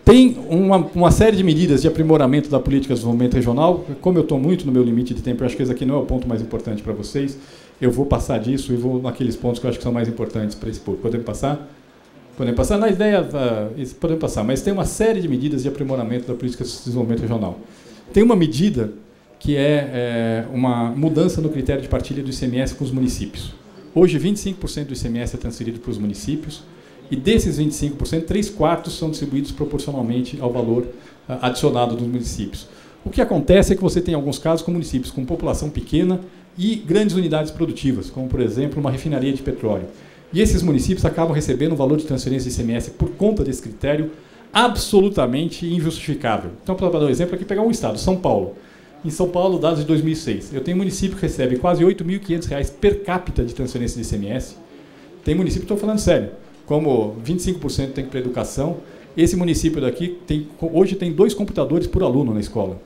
Tem uma série de medidas de aprimoramento da política de desenvolvimento regional. Como eu estou muito no meu limite de tempo, eu acho que esse aqui não é o ponto mais importante para vocês. Eu vou passar disso e vou naqueles pontos que eu acho que são mais importantes para esse público. Podemos passar? Podemos passar? Na ideia, podemos passar, mas tem uma série de medidas de aprimoramento da política de desenvolvimento regional. Tem uma medida que é uma mudança no critério de partilha do ICMS com os municípios. Hoje, 25% do ICMS é transferido para os municípios, e desses 25%, 3/4 são distribuídos proporcionalmente ao valor adicionado dos municípios. O que acontece é que você tem alguns casos com municípios com população pequena e grandes unidades produtivas, como, por exemplo, uma refinaria de petróleo. E esses municípios acabam recebendo um valor de transferência de ICMS por conta desse critério absolutamente injustificável. Então, para dar um exemplo, aqui pegar um estado, São Paulo. Em São Paulo, dados de 2006, eu tenho um município que recebe quase R$ 8.500 per capita de transferência de ICMS. Tem município, estou falando sério, como 25% tem para educação. Esse município daqui hoje tem 2 computadores por aluno na escola.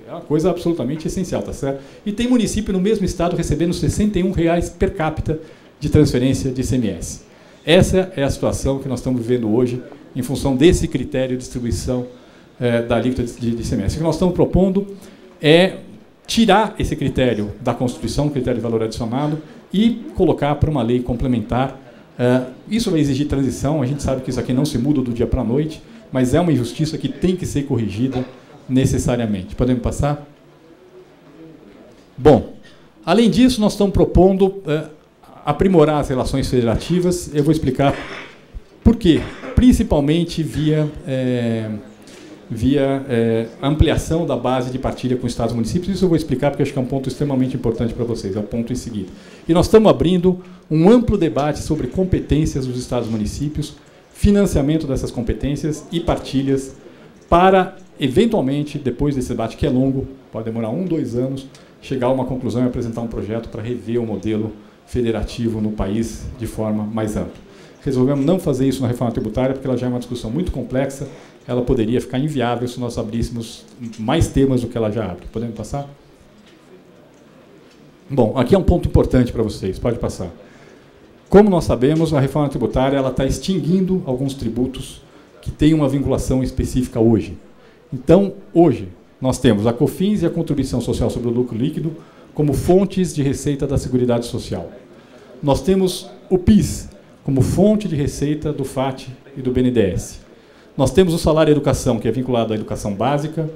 É uma coisa absolutamente essencial, tá certo? E tem município no mesmo estado recebendo R$ 61 per capita de transferência de ICMS. Essa é a situação que nós estamos vivendo hoje em função desse critério de distribuição da alíquota de ICMS. O que nós estamos propondo é tirar esse critério da Constituição, critério de valor adicionado, e colocar para uma lei complementar. Isso vai exigir transição, a gente sabe que isso aqui não se muda do dia para a noite, mas é uma injustiça que tem que ser corrigida necessariamente. Podemos passar? Bom, além disso, nós estamos propondo aprimorar as relações federativas. Eu vou explicar por quê. Principalmente via ampliação da base de partilha com estados e municípios. Isso eu vou explicar porque acho que é um ponto extremamente importante para vocês, é o ponto em seguida. E nós estamos abrindo um amplo debate sobre competências dos estados e municípios, financiamento dessas competências e partilhas para, eventualmente, depois desse debate que é longo, pode demorar 1, 2 anos, chegar a uma conclusão e apresentar um projeto para rever o modelo federativo no país de forma mais ampla. Resolvemos não fazer isso na reforma tributária, porque ela já é uma discussão muito complexa, ela poderia ficar inviável se nós abríssemos mais temas do que ela já abre. Podemos passar? Bom, aqui é um ponto importante para vocês, pode passar. Como nós sabemos, a reforma tributária ela está extinguindo alguns tributos que têm uma vinculação específica hoje. Então, hoje, nós temos a COFINS e a Contribuição Social sobre o Lucro Líquido como fontes de receita da Seguridade Social. Nós temos o PIS como fonte de receita do FAT e do BNDES. Nós temos o salário educação, que é vinculado à educação básica,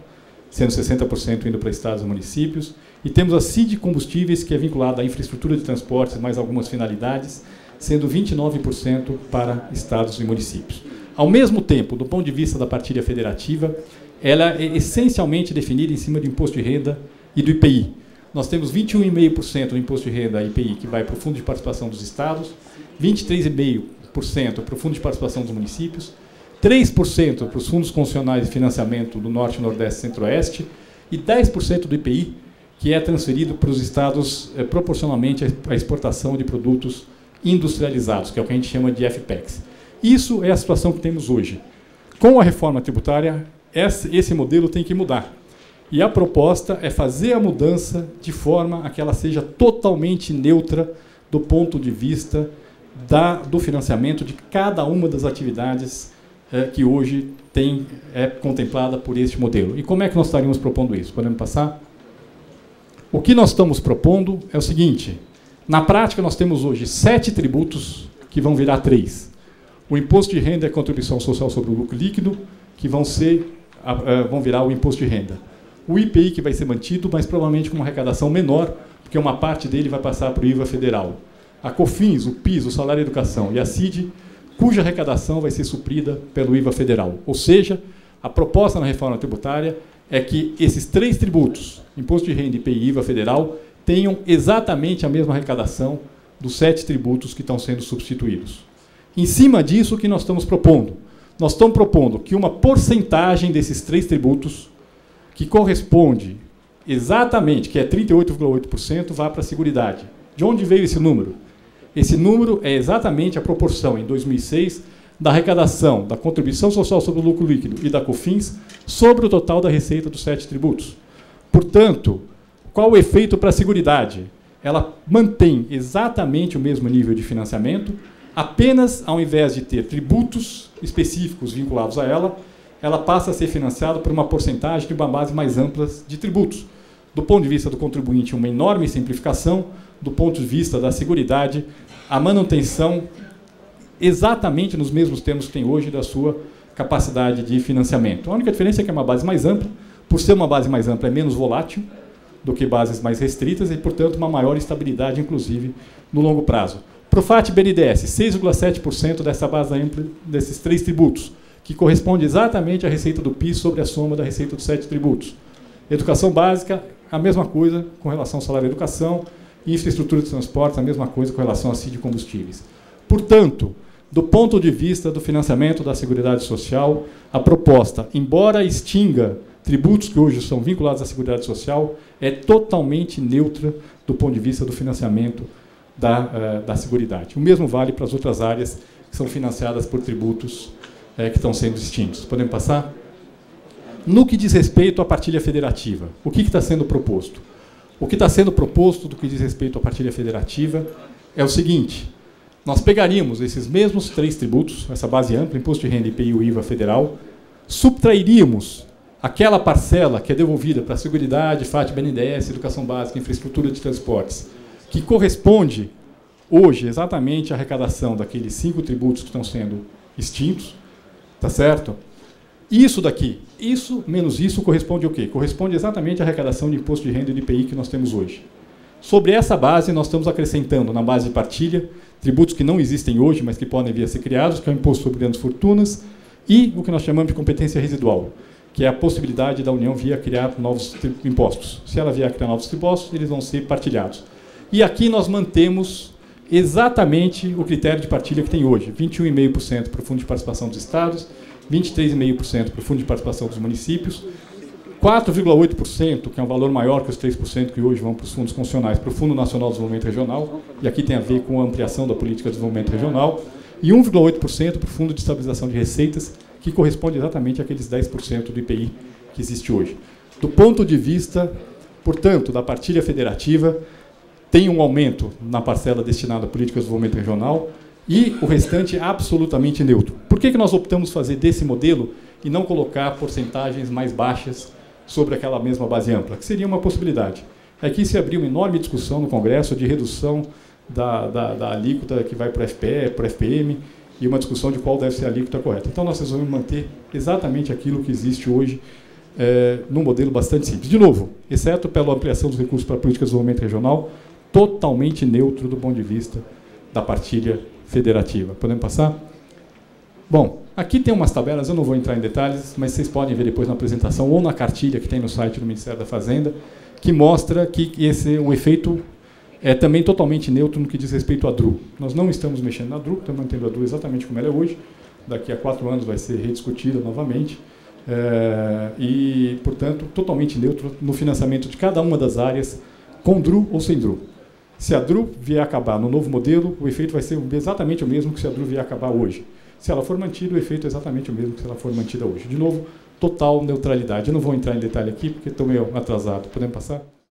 sendo 60% indo para estados e municípios, e temos a CID Combustíveis, que é vinculada à infraestrutura de transportes, mais algumas finalidades, sendo 29% para estados e municípios. Ao mesmo tempo, do ponto de vista da partilha federativa, ela é essencialmente definida em cima do imposto de renda e do IPI. Nós temos 21,5% do imposto de renda IPI que vai para o Fundo de Participação dos Estados, 23,5% para o Fundo de Participação dos Municípios, 3% para os fundos constitucionais de financiamento do Norte, Nordeste e Centro-Oeste e 10% do IPI, que é transferido para os estados proporcionalmente à exportação de produtos industrializados, que é o que a gente chama de FPEX. Isso é a situação que temos hoje. Com a reforma tributária, esse modelo tem que mudar. E a proposta é fazer a mudança de forma a que ela seja totalmente neutra do ponto de vista do financiamento de cada uma das atividades que hoje é contemplada por este modelo. E como é que nós estaríamos propondo isso? Podemos passar? O que nós estamos propondo é o seguinte: na prática, nós temos hoje 7 tributos que vão virar 3. O imposto de renda e a contribuição social sobre o lucro líquido, que vão virar o imposto de renda. O IPI, que vai ser mantido, mas provavelmente com uma arrecadação menor, porque uma parte dele vai passar para o IVA federal. A COFINS, o PIS, o salário e educação, e a CID, cuja arrecadação vai ser suprida pelo IVA federal. Ou seja, a proposta na reforma tributária é que esses 3 tributos, imposto de renda, IPI e IVA federal, tenham exatamente a mesma arrecadação dos 7 tributos que estão sendo substituídos. Em cima disso, o que nós estamos propondo? Nós estamos propondo que uma porcentagem desses 3 tributos, que corresponde exatamente, que é 38,8%, vá para a Seguridade. De onde veio esse número? Esse número é exatamente a proporção, em 2006, da arrecadação da Contribuição Social sobre o Lucro Líquido e da COFINS sobre o total da receita dos 7 tributos. Portanto, qual o efeito para a Seguridade? Ela mantém exatamente o mesmo nível de financiamento, apenas ao invés de ter tributos específicos vinculados a ela, ela passa a ser financiada por uma porcentagem de uma base mais ampla de tributos. Do ponto de vista do contribuinte, uma enorme simplificação. Do ponto de vista da seguridade, a manutenção exatamente nos mesmos termos que tem hoje da sua capacidade de financiamento. A única diferença é que é uma base mais ampla. Por ser uma base mais ampla, é menos volátil do que bases mais restritas e, portanto, uma maior estabilidade, inclusive, no longo prazo. Profat e BNDES, 6,7% dessa base ampla desses 3 tributos, que corresponde exatamente à receita do PIS sobre a soma da receita dos 7 tributos. Educação básica, a mesma coisa com relação ao salário de educação, e infraestrutura de transportes, a mesma coisa com relação a CID de combustíveis. Portanto, do ponto de vista do financiamento da Seguridade Social, a proposta, embora extinga tributos que hoje são vinculados à Seguridade Social, é totalmente neutra do ponto de vista do financiamento da Seguridade. O mesmo vale para as outras áreas que são financiadas por tributos que estão sendo extintos. Podemos passar? No que diz respeito à partilha federativa, o que está sendo proposto? O que está sendo proposto do que diz respeito à partilha federativa é o seguinte: nós pegaríamos esses mesmos 3 tributos, essa base ampla, Imposto de Renda, IPI e o IVA federal, subtrairíamos aquela parcela que é devolvida para a Seguridade, FAT, BNDES, Educação Básica, Infraestrutura de Transportes, que corresponde hoje exatamente à arrecadação daqueles 5 tributos que estão sendo extintos, tá certo? Isso daqui, isso menos isso, corresponde ao quê? Corresponde exatamente à arrecadação de imposto de renda e de IPI que nós temos hoje. Sobre essa base, nós estamos acrescentando, na base de partilha, tributos que não existem hoje, mas que podem vir a ser criados, que é o imposto sobre grandes fortunas, e o que nós chamamos de competência residual, que é a possibilidade da União vir a criar novos impostos. Se ela vier a criar novos impostos, eles vão ser partilhados. E aqui nós mantemos exatamente o critério de partilha que tem hoje, 21,5% para o Fundo de Participação dos Estados, 23,5% para o Fundo de Participação dos Municípios, 4,8%, que é um valor maior que os 3% que hoje vão para os fundos constitucionais, para o Fundo Nacional de Desenvolvimento Regional, e aqui tem a ver com a ampliação da política de desenvolvimento regional, e 1,8% para o Fundo de Estabilização de Receitas, que corresponde exatamente àqueles 10% do IPI que existe hoje. Do ponto de vista, portanto, da partilha federativa, tem um aumento na parcela destinada à política de desenvolvimento regional, e o restante absolutamente neutro. Por que nós optamos fazer desse modelo e não colocar porcentagens mais baixas sobre aquela mesma base ampla? Que seria uma possibilidade. Aqui se abriu uma enorme discussão no Congresso de redução da alíquota que vai para o FPE, para o FPM, e uma discussão de qual deve ser a alíquota correta. Então, nós resolvemos manter exatamente aquilo que existe hoje num modelo bastante simples. De novo, exceto pela ampliação dos recursos para a política de desenvolvimento regional, totalmente neutro do ponto de vista da partilha federativa. Podemos passar? Bom, aqui tem umas tabelas, eu não vou entrar em detalhes, mas vocês podem ver depois na apresentação ou na cartilha que tem no site do Ministério da Fazenda, que mostra que o efeito é também totalmente neutro no que diz respeito à DRU. Nós não estamos mexendo na DRU, estamos mantendo a DRU exatamente como ela é hoje. Daqui a 4 anos vai ser rediscutida novamente. E, portanto, totalmente neutro no financiamento de cada uma das áreas, com DRU ou sem DRU. Se a DRU vier a acabar no novo modelo, o efeito vai ser exatamente o mesmo que se a DRU vier a acabar hoje. Se ela for mantida, o efeito é exatamente o mesmo que se ela for mantida hoje. De novo, total neutralidade. Eu não vou entrar em detalhe aqui, porque estou meio atrasado. Podemos passar?